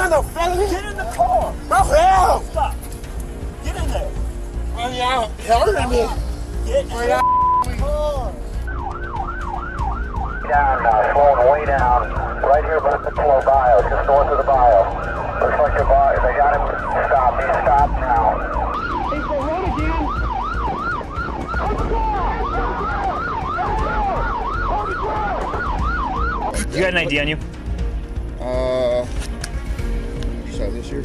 down though, fella. Get in the car. Bro, hell. Stop. Get in there. Oh, y'all hurting me. Get in the car. Down, slowing way down. Right here by the Palo Bio, just north of the bio. Looks like your bio, they got him stopped. He's stopped now. He's the road again. You got an ID on you? Shot this year.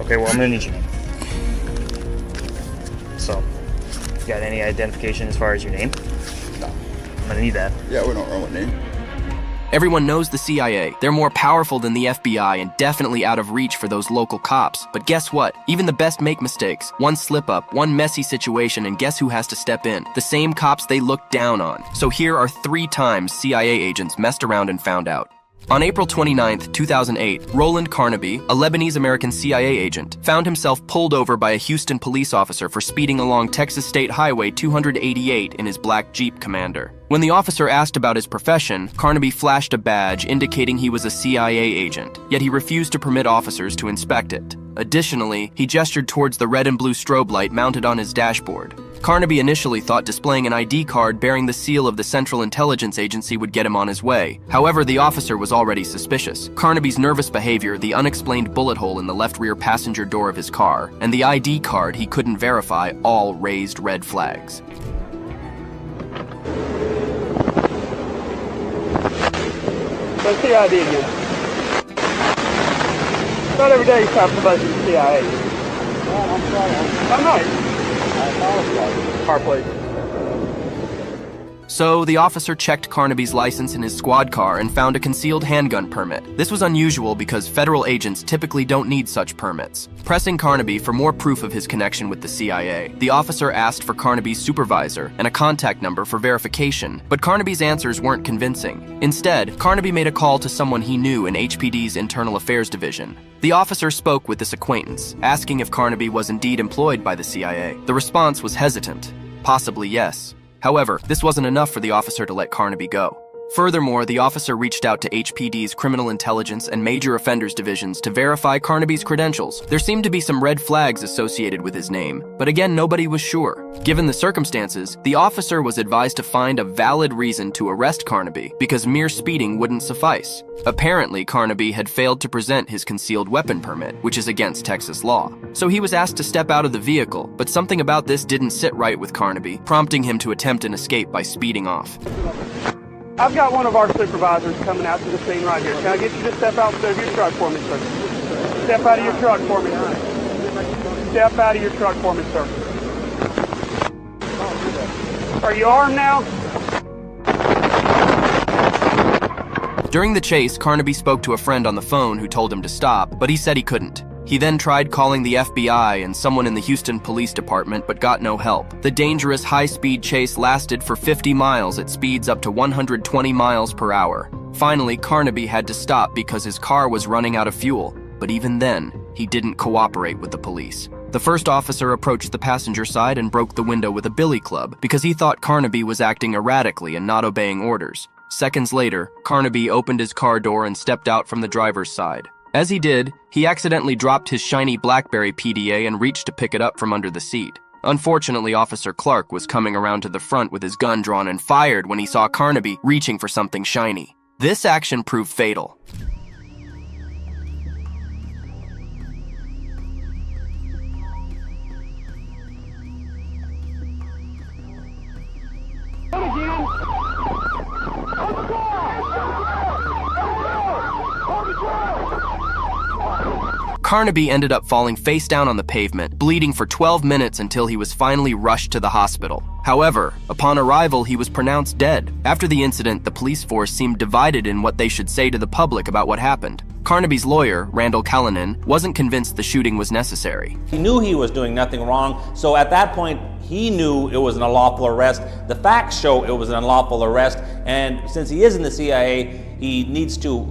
Okay, well, I'm gonna need your name. So, you got any identification as far as your name? No. I'm gonna need that. Yeah, we don't know what name. Everyone knows the CIA. They're more powerful than the FBI and definitely out of reach for those local cops. But guess what? Even the best make mistakes. One slip up, one messy situation, and guess who has to step in? The same cops they look down on. So here are 3 times CIA agents messed around and found out. On April 29, 2008, Roland Carnaby, a Lebanese-American CIA agent, found himself pulled over by a Houston police officer for speeding along Texas State Highway 288 in his black Jeep Commander. When the officer asked about his profession, Carnaby flashed a badge indicating he was a CIA agent, yet he refused to permit officers to inspect it. Additionally, he gestured towards the red and blue strobe light mounted on his dashboard. Carnaby initially thought displaying an ID card bearing the seal of the Central Intelligence Agency would get him on his way. However, the officer was already suspicious. Carnaby's nervous behavior, the unexplained bullet hole in the left rear passenger door of his car, and the ID card he couldn't verify all raised red flags. Let's see ID again. Not every day you stop somebody from the CIA. I'm not. Car plate. So, the officer checked Carnaby's license in his squad car and found a concealed handgun permit. This was unusual because federal agents typically don't need such permits. Pressing Carnaby for more proof of his connection with the CIA, the officer asked for Carnaby's supervisor and a contact number for verification, but Carnaby's answers weren't convincing. Instead, Carnaby made a call to someone he knew in HPD's Internal Affairs Division. The officer spoke with this acquaintance, asking if Carnaby was indeed employed by the CIA. The response was hesitant. Possibly yes. However, this wasn't enough for the officer to let Carnaby go. Furthermore, the officer reached out to HPD's Criminal Intelligence and Major Offenders Divisions to verify Carnaby's credentials. There seemed to be some red flags associated with his name, but again, nobody was sure. Given the circumstances, the officer was advised to find a valid reason to arrest Carnaby because mere speeding wouldn't suffice. Apparently, Carnaby had failed to present his concealed weapon permit, which is against Texas law. So he was asked to step out of the vehicle, but something about this didn't sit right with Carnaby, prompting him to attempt an escape by speeding off. I've got one of our supervisors coming out to the scene right here. Can I get you to step out of your truck for me, sir? Step out of your truck for me. Step out of your truck for me, sir. Are you armed now? During the chase, Carnaby spoke to a friend on the phone who told him to stop, but he said he couldn't. He then tried calling the FBI and someone in the Houston Police Department, but got no help. The dangerous high-speed chase lasted for 50 miles at speeds up to 120 miles per hour. Finally, Carnaby had to stop because his car was running out of fuel, but even then, he didn't cooperate with the police. The first officer approached the passenger side and broke the window with a billy club because he thought Carnaby was acting erratically and not obeying orders. Seconds later, Carnaby opened his car door and stepped out from the driver's side. As he did, he accidentally dropped his shiny BlackBerry PDA and reached to pick it up from under the seat. Unfortunately, Officer Clark was coming around to the front with his gun drawn and fired when he saw Carnaby reaching for something shiny. This action proved fatal. Carnaby ended up falling face down on the pavement, bleeding for 12 minutes until he was finally rushed to the hospital. However, upon arrival, he was pronounced dead. After the incident, the police force seemed divided in what they should say to the public about what happened. Carnaby's lawyer, Randall Callanan, wasn't convinced the shooting was necessary. He knew he was doing nothing wrong, so at that point, he knew it was an unlawful arrest. The facts show it was an unlawful arrest, and since he is in the CIA, he needs to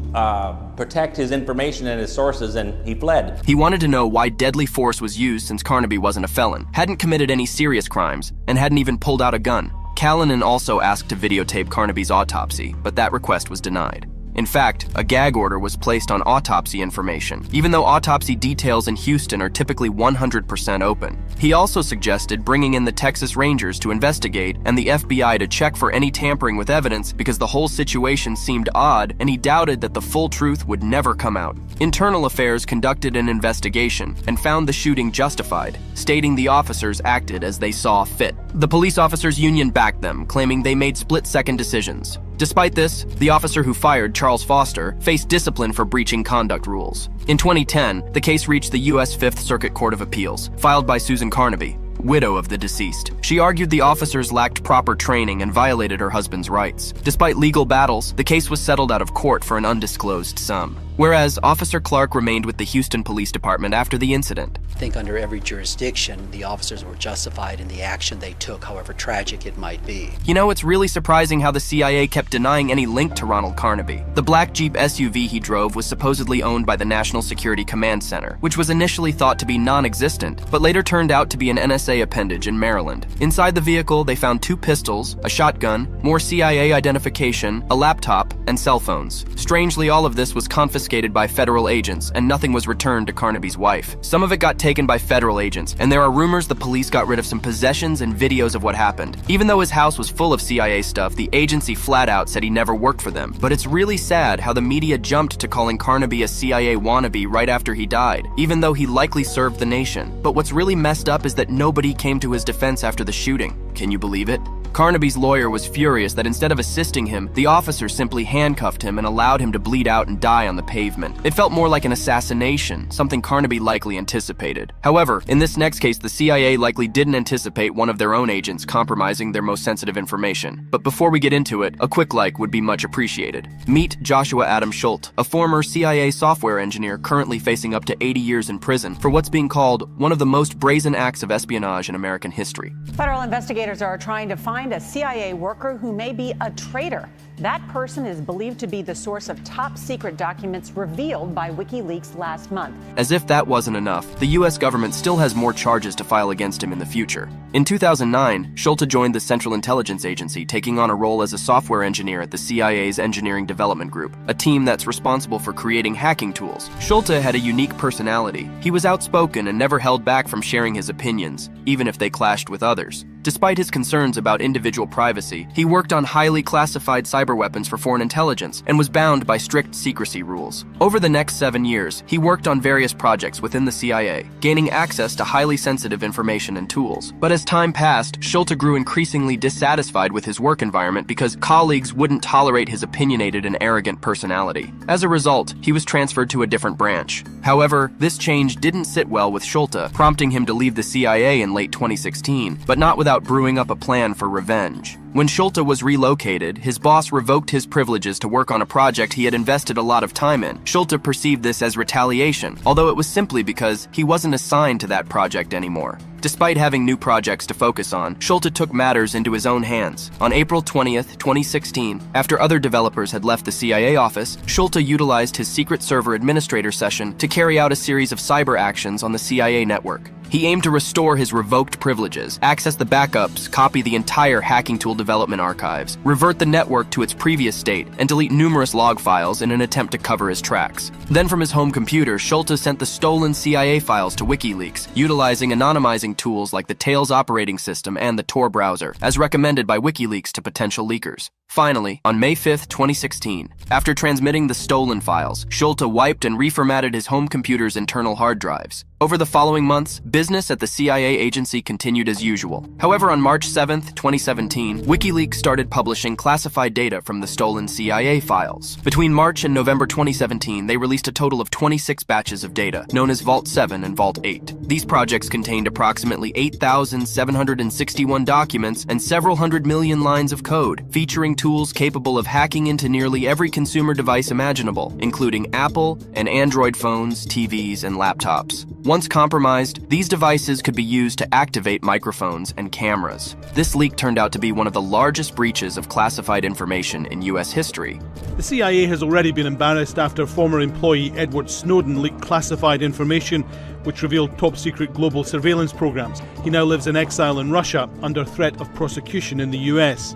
protect his information and his sources, and he fled. He wanted to know why deadly force was used since Carnaby wasn't a felon, hadn't committed any serious crimes, and hadn't even pulled out a gun. Callanan also asked to videotape Carnaby's autopsy, but that request was denied. In fact, a gag order was placed on autopsy information, even though autopsy details in Houston are typically 100% open. He also suggested bringing in the Texas Rangers to investigate and the FBI to check for any tampering with evidence because the whole situation seemed odd and he doubted that the full truth would never come out. Internal Affairs conducted an investigation and found the shooting justified, stating the officers acted as they saw fit. The police officers' union backed them, claiming they made split-second decisions. Despite this, the officer who fired Charles Foster faced discipline for breaching conduct rules. In 2010, the case reached the U.S. Fifth Circuit Court of Appeals, filed by Susan Carnaby, widow of the deceased. She argued the officers lacked proper training and violated her husband's rights. Despite legal battles, the case was settled out of court for an undisclosed sum. Whereas Officer Clark remained with the Houston Police Department after the incident. I think under every jurisdiction, the officers were justified in the action they took, however tragic it might be. You know, it's really surprising how the CIA kept denying any link to Ronald Carnaby. The black Jeep SUV he drove was supposedly owned by the National Security Command Center, which was initially thought to be non-existent, but later turned out to be an NSA appendage in Maryland. Inside the vehicle, they found 2 pistols, a shotgun, more CIA identification, a laptop, and cell phones. Strangely, all of this was confiscated by federal agents, and nothing was returned to Carnaby's wife. Some of it got taken by federal agents, and there are rumors the police got rid of some possessions and videos of what happened. Even though his house was full of CIA stuff, the agency flat out said he never worked for them. But it's really sad how the media jumped to calling Carnaby a CIA wannabe right after he died, even though he likely served the nation. But what's really messed up is that nobody came to his defense after the shooting. Can you believe it? Carnaby's lawyer was furious that instead of assisting him, the officer simply handcuffed him and allowed him to bleed out and die on the pavement. It felt more like an assassination, something Carnaby likely anticipated. However, in this next case, the CIA likely didn't anticipate one of their own agents compromising their most sensitive information. But before we get into it, a quick like would be much appreciated. Meet Joshua Adam Schultz, a former CIA software engineer currently facing up to 80 years in prison for what's being called one of the most brazen acts of espionage in American history. Federal investigators are trying to find a CIA worker who may be a traitor. That person is believed to be the source of top-secret documents revealed by WikiLeaks last month. As if that wasn't enough, the U.S. government still has more charges to file against him in the future. In 2009, Schultz joined the Central Intelligence Agency, taking on a role as a software engineer at the CIA's Engineering Development Group, a team that's responsible for creating hacking tools. Schultz had a unique personality. He was outspoken and never held back from sharing his opinions, even if they clashed with others. Despite his concerns about individual privacy, he worked on highly classified cyber weapons for foreign intelligence and was bound by strict secrecy rules. Over the next 7 years, he worked on various projects within the CIA, gaining access to highly sensitive information and tools. But as time passed, Schultz grew increasingly dissatisfied with his work environment because colleagues wouldn't tolerate his opinionated and arrogant personality. As a result, he was transferred to a different branch. However, this change didn't sit well with Schultz, prompting him to leave the CIA in late 2016, but not without brewing up a plan for revenge. When Schultz was relocated, his boss revoked his privileges to work on a project he had invested a lot of time in. Schultz perceived this as retaliation, although it was simply because he wasn't assigned to that project anymore. Despite having new projects to focus on, Schultz took matters into his own hands. On April 20th, 2016, after other developers had left the CIA office, Schultz utilized his secret server administrator session to carry out a series of cyber actions on the CIA network. He aimed to restore his revoked privileges, access the backups, copy the entire hacking tool development archives, revert the network to its previous state, and delete numerous log files in an attempt to cover his tracks. Then from his home computer, Schultz sent the stolen CIA files to WikiLeaks, utilizing anonymizing tools like the Tails operating system and the Tor browser, as recommended by WikiLeaks to potential leakers. Finally, on May 5th, 2016, after transmitting the stolen files, Schultz wiped and reformatted his home computer's internal hard drives. Over the following months, business at the CIA agency continued as usual. However, on March 7th, 2017, WikiLeaks started publishing classified data from the stolen CIA files. Between March and November 2017, they released a total of 26 batches of data, known as Vault 7 and Vault 8. These projects contained approximately 8,761 documents and several hundred million lines of code, featuring tools capable of hacking into nearly every consumer device imaginable, including Apple and Android phones, TVs, and laptops. Once compromised, these devices could be used to activate microphones and cameras. This leak turned out to be one of the largest breaches of classified information in U.S. history. The CIA has already been embarrassed after former employee Edward Snowden leaked classified information which revealed top-secret global surveillance programs. He now lives in exile in Russia under threat of prosecution in the US.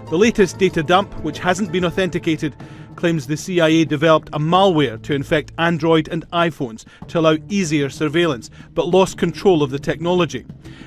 The latest data dump, which hasn't been authenticated, claims the CIA developed a malware to infect Android and iPhones to allow easier surveillance, but lost control of the technology.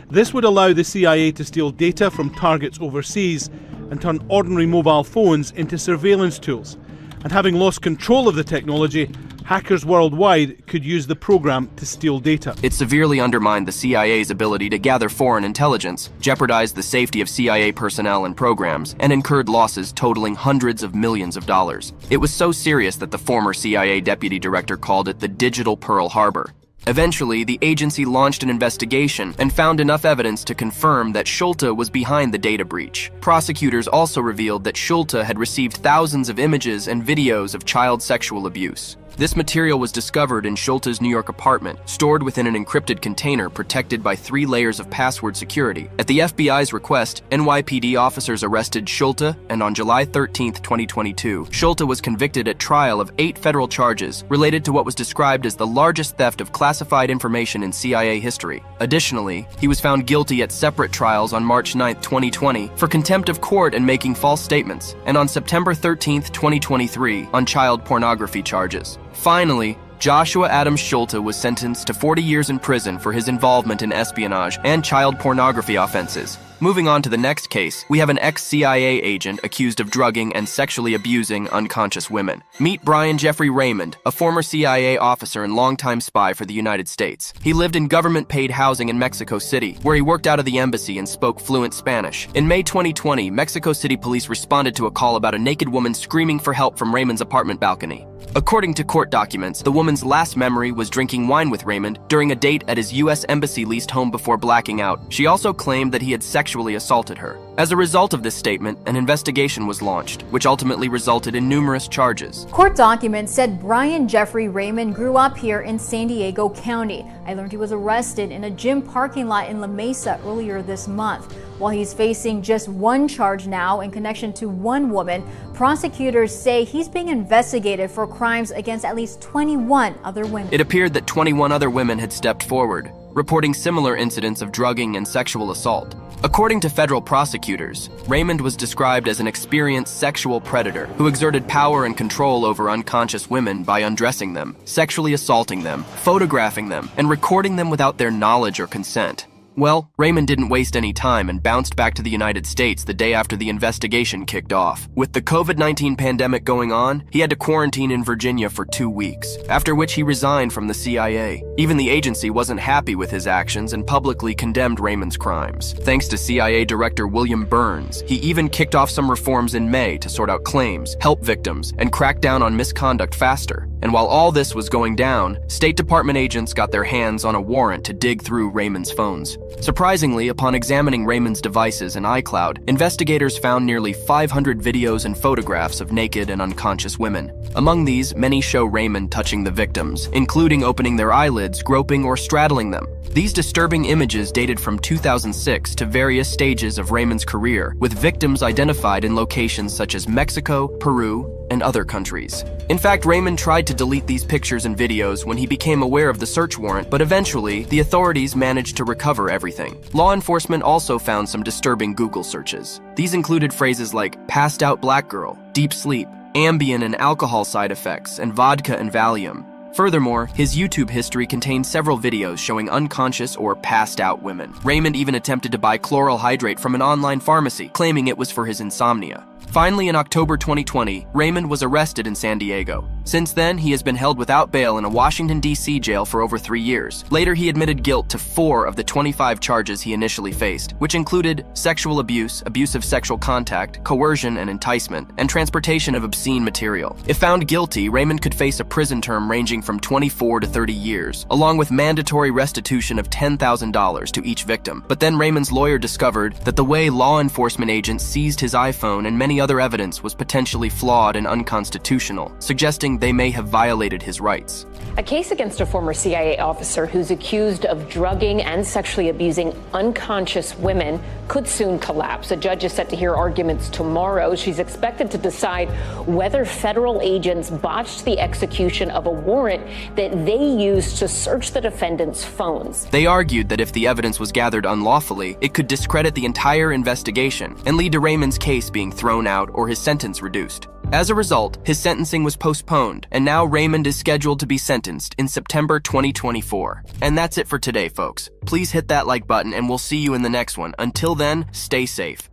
This would allow the CIA to steal data from targets overseas and turn ordinary mobile phones into surveillance tools. And having lost control of the technology, hackers worldwide could use the program to steal data. It severely undermined the CIA's ability to gather foreign intelligence, jeopardized the safety of CIA personnel and programs, and incurred losses totaling hundreds of millions of dollars. It was so serious that the former CIA deputy director called it the digital Pearl Harbor. Eventually, the agency launched an investigation and found enough evidence to confirm that Schulte was behind the data breach. Prosecutors also revealed that Schulte had received thousands of images and videos of child sexual abuse. This material was discovered in Schulte's New York apartment, stored within an encrypted container protected by 3 layers of password security. At the FBI's request, NYPD officers arrested Schulte, and on July 13, 2022, Schulte was convicted at trial of 8 federal charges related to what was described as the largest theft of classified information in CIA history. Additionally, he was found guilty at separate trials on March 9, 2020 for contempt of court and making false statements, and on September 13, 2023 on child pornography charges. Finally, Joshua Adams Schulte was sentenced to 40 years in prison for his involvement in espionage and child pornography offenses. Moving on to the next case, we have an ex-CIA agent accused of drugging and sexually abusing unconscious women. Meet Brian Jeffrey Raymond, a former CIA officer and longtime spy for the United States. He lived in government-paid housing in Mexico City, where he worked out of the embassy and spoke fluent Spanish. In May 2020, Mexico City police responded to a call about a naked woman screaming for help from Raymond's apartment balcony. According to court documents, the woman's last memory was drinking wine with Raymond during a date at his U.S. Embassy-leased home before blacking out. She also claimed that he had sexually assaulted her. As a result of this statement, an investigation was launched, which ultimately resulted in numerous charges. Court documents said Brian Jeffrey Raymond grew up here in San Diego County. I learned he was arrested in a gym parking lot in La Mesa earlier this month. While he's facing just 1 charge now in connection to 1 woman, prosecutors say he's being investigated for crimes against at least 21 other women. It appeared that 21 other women had stepped forward, reporting similar incidents of drugging and sexual assault. According to federal prosecutors, Raymond was described as an experienced sexual predator who exerted power and control over unconscious women by undressing them, sexually assaulting them, photographing them, and recording them without their knowledge or consent. Well, Raymond didn't waste any time and bounced back to the United States the day after the investigation kicked off. With the COVID-19 pandemic going on, he had to quarantine in Virginia for 2 weeks, after which he resigned from the CIA. Even the agency wasn't happy with his actions and publicly condemned Raymond's crimes. Thanks to CIA Director William Burns, he even kicked off some reforms in May to sort out claims, help victims, and crack down on misconduct faster. And while all this was going down, State Department agents got their hands on a warrant to dig through Raymond's phones. Surprisingly, upon examining Raymond's devices in iCloud, investigators found nearly 500 videos and photographs of naked and unconscious women. Among these, many show Raymond touching the victims, including opening their eyelids, groping, or straddling them. These disturbing images dated from 2006 to various stages of Raymond's career, with victims identified in locations such as Mexico, Peru, and other countries. In fact, Raymond tried to delete these pictures and videos when he became aware of the search warrant, but eventually, the authorities managed to recover everything. Law enforcement also found some disturbing Google searches. These included phrases like passed out black girl, deep sleep, Ambien and alcohol side effects, and vodka and Valium. Furthermore, his YouTube history contained several videos showing unconscious or passed out women. Raymond even attempted to buy chloral hydrate from an online pharmacy, claiming it was for his insomnia. Finally, in October 2020, Raymond was arrested in San Diego. Since then, he has been held without bail in a Washington, D.C. jail for over 3 years. Later, he admitted guilt to 4 of the 25 charges he initially faced, which included sexual abuse, abusive sexual contact, coercion and enticement, and transportation of obscene material. If found guilty, Raymond could face a prison term ranging from 24 to 30 years, along with mandatory restitution of $10,000 to each victim. But then Raymond's lawyer discovered that the way law enforcement agents seized his iPhone and many other evidence was potentially flawed and unconstitutional, suggesting arguing they may have violated his rights. A case against a former CIA officer who's accused of drugging and sexually abusing unconscious women could soon collapse. A judge is set to hear arguments tomorrow. She's expected to decide whether federal agents botched the execution of a warrant that they used to search the defendant's phones. They argued that if the evidence was gathered unlawfully, it could discredit the entire investigation and lead to Raymond's case being thrown out or his sentence reduced. As a result, his sentencing was postponed, and now Raymond is scheduled to be sentenced in September 2024. And that's it for today, folks. Please hit that like button, and we'll see you in the next one. Until then, stay safe.